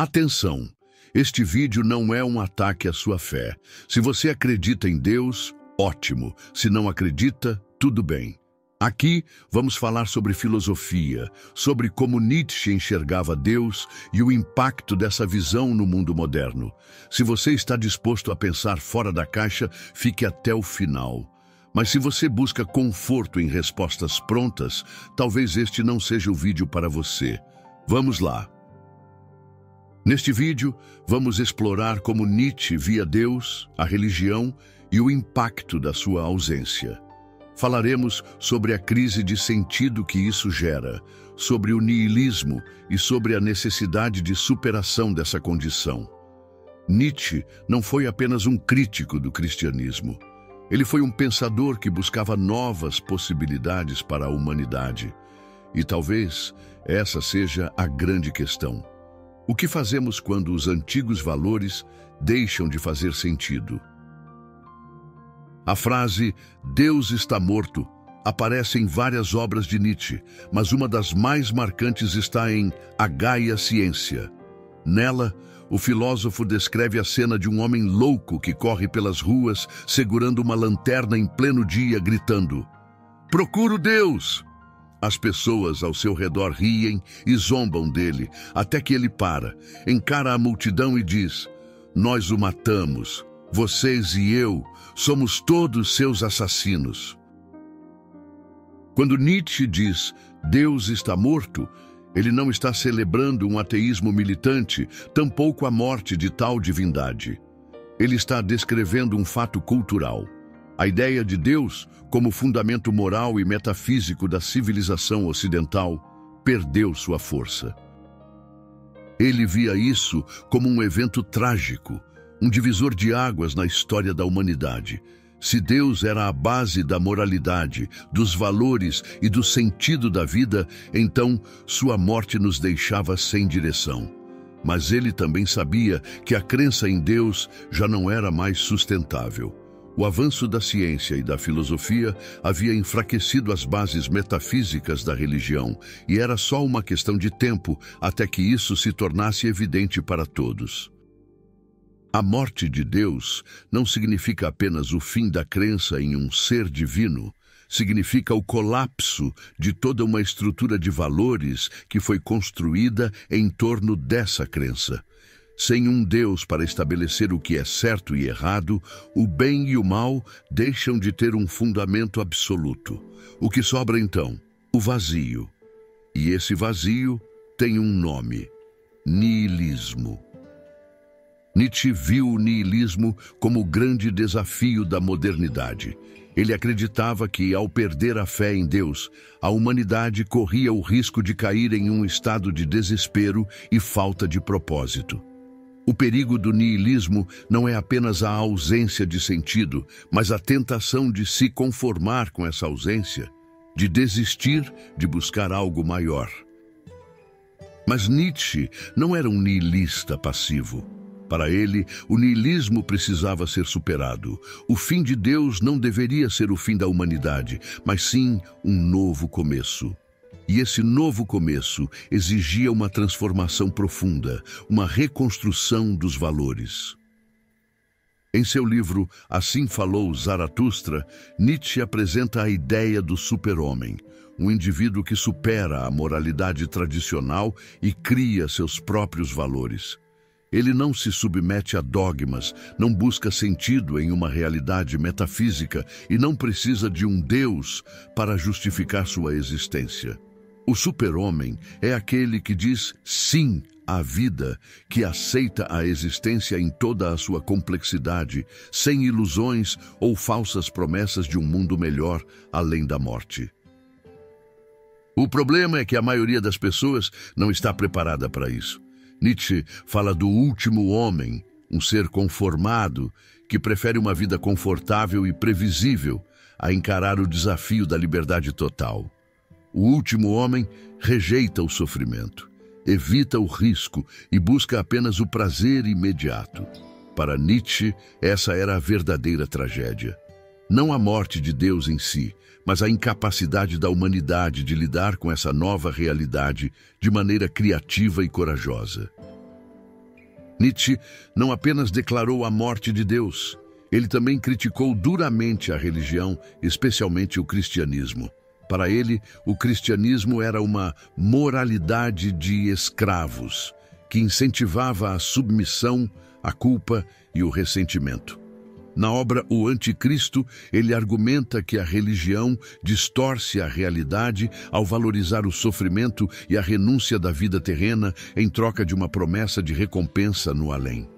Atenção! Este vídeo não é um ataque à sua fé. Se você acredita em Deus, ótimo. Se não acredita, tudo bem. Aqui vamos falar sobre filosofia, sobre como Nietzsche enxergava Deus e o impacto dessa visão no mundo moderno. Se você está disposto a pensar fora da caixa, fique até o final. Mas se você busca conforto em respostas prontas, talvez este não seja o vídeo para você. Vamos lá. Neste vídeo, vamos explorar como Nietzsche via Deus, a religião e o impacto da sua ausência. Falaremos sobre a crise de sentido que isso gera, sobre o niilismo e sobre a necessidade de superação dessa condição. Nietzsche não foi apenas um crítico do cristianismo. Ele foi um pensador que buscava novas possibilidades para a humanidade. E talvez essa seja a grande questão. O que fazemos quando os antigos valores deixam de fazer sentido? A frase "Deus está morto" aparece em várias obras de Nietzsche, mas uma das mais marcantes está em A Gaia Ciência. Nela, o filósofo descreve a cena de um homem louco que corre pelas ruas segurando uma lanterna em pleno dia, gritando: "Procuro Deus!" As pessoas ao seu redor riem e zombam dele, até que ele para, encara a multidão e diz: "Nós o matamos. Vocês e eu somos todos seus assassinos." Quando Nietzsche diz "Deus está morto", ele não está celebrando um ateísmo militante, tampouco a morte de tal divindade. Ele está descrevendo um fato cultural. A ideia de Deus, como fundamento moral e metafísico da civilização ocidental, perdeu sua força. Ele via isso como um evento trágico, um divisor de águas na história da humanidade. Se Deus era a base da moralidade, dos valores e do sentido da vida, então sua morte nos deixava sem direção. Mas ele também sabia que a crença em Deus já não era mais sustentável. O avanço da ciência e da filosofia havia enfraquecido as bases metafísicas da religião, e era só uma questão de tempo até que isso se tornasse evidente para todos. A morte de Deus não significa apenas o fim da crença em um ser divino, significa o colapso de toda uma estrutura de valores que foi construída em torno dessa crença. Sem um Deus para estabelecer o que é certo e errado, o bem e o mal deixam de ter um fundamento absoluto. O que sobra então? O vazio. E esse vazio tem um nome: niilismo. Nietzsche viu o niilismo como o grande desafio da modernidade. Ele acreditava que, ao perder a fé em Deus, a humanidade corria o risco de cair em um estado de desespero e falta de propósito. O perigo do niilismo não é apenas a ausência de sentido, mas a tentação de se conformar com essa ausência, de desistir de buscar algo maior. Mas Nietzsche não era um niilista passivo. Para ele, o niilismo precisava ser superado. O fim de Deus não deveria ser o fim da humanidade, mas sim um novo começo. E esse novo começo exigia uma transformação profunda, uma reconstrução dos valores. Em seu livro Assim Falou Zaratustra, Nietzsche apresenta a ideia do super-homem, um indivíduo que supera a moralidade tradicional e cria seus próprios valores. Ele não se submete a dogmas, não busca sentido em uma realidade metafísica e não precisa de um Deus para justificar sua existência. O super-homem é aquele que diz sim à vida, que aceita a existência em toda a sua complexidade, sem ilusões ou falsas promessas de um mundo melhor além da morte. O problema é que a maioria das pessoas não está preparada para isso. Nietzsche fala do último homem, um ser conformado, que prefere uma vida confortável e previsível a encarar o desafio da liberdade total. O último homem rejeita o sofrimento, evita o risco e busca apenas o prazer imediato. Para Nietzsche, essa era a verdadeira tragédia. Não a morte de Deus em si, mas a incapacidade da humanidade de lidar com essa nova realidade de maneira criativa e corajosa. Nietzsche não apenas declarou a morte de Deus, ele também criticou duramente a religião, especialmente o cristianismo. Para ele, o cristianismo era uma moralidade de escravos, que incentivava a submissão, a culpa e o ressentimento. Na obra O Anticristo, ele argumenta que a religião distorce a realidade ao valorizar o sofrimento e a renúncia da vida terrena em troca de uma promessa de recompensa no além.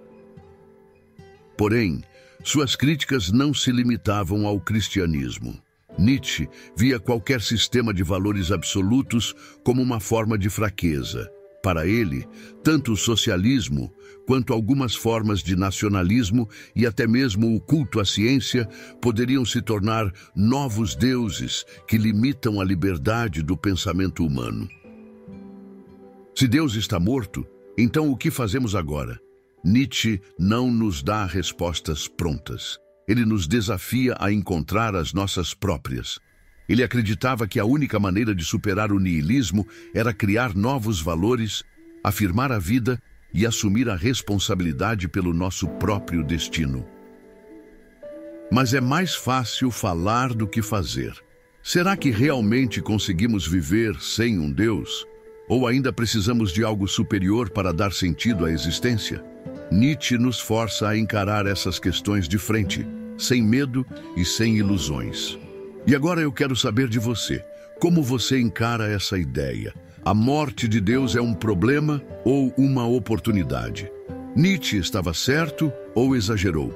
Porém, suas críticas não se limitavam ao cristianismo. Nietzsche via qualquer sistema de valores absolutos como uma forma de fraqueza. Para ele, tanto o socialismo quanto algumas formas de nacionalismo e até mesmo o culto à ciência poderiam se tornar novos deuses que limitam a liberdade do pensamento humano. Se Deus está morto, então o que fazemos agora? Nietzsche não nos dá respostas prontas. Ele nos desafia a encontrar as nossas próprias. Ele acreditava que a única maneira de superar o niilismo era criar novos valores, afirmar a vida e assumir a responsabilidade pelo nosso próprio destino. Mas é mais fácil falar do que fazer. Será que realmente conseguimos viver sem um Deus? Ou ainda precisamos de algo superior para dar sentido à existência? Nietzsche nos força a encarar essas questões de frente, sem medo e sem ilusões. E agora eu quero saber de você. Como você encara essa ideia? A morte de Deus é um problema ou uma oportunidade? Nietzsche estava certo ou exagerou?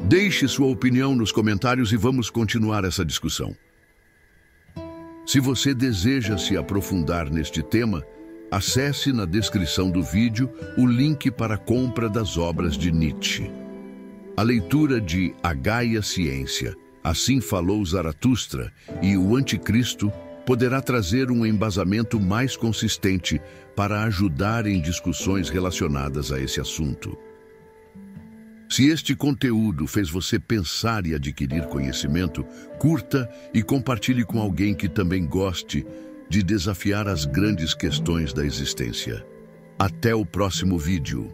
Deixe sua opinião nos comentários e vamos continuar essa discussão. Se você deseja se aprofundar neste tema, acesse na descrição do vídeo o link para a compra das obras de Nietzsche. A leitura de A Gaia Ciência, Assim Falou Zaratustra e O Anticristo poderá trazer um embasamento mais consistente para ajudar em discussões relacionadas a esse assunto. Se este conteúdo fez você pensar e adquirir conhecimento, curta e compartilhe com alguém que também goste de desafiar as grandes questões da existência. Até o próximo vídeo.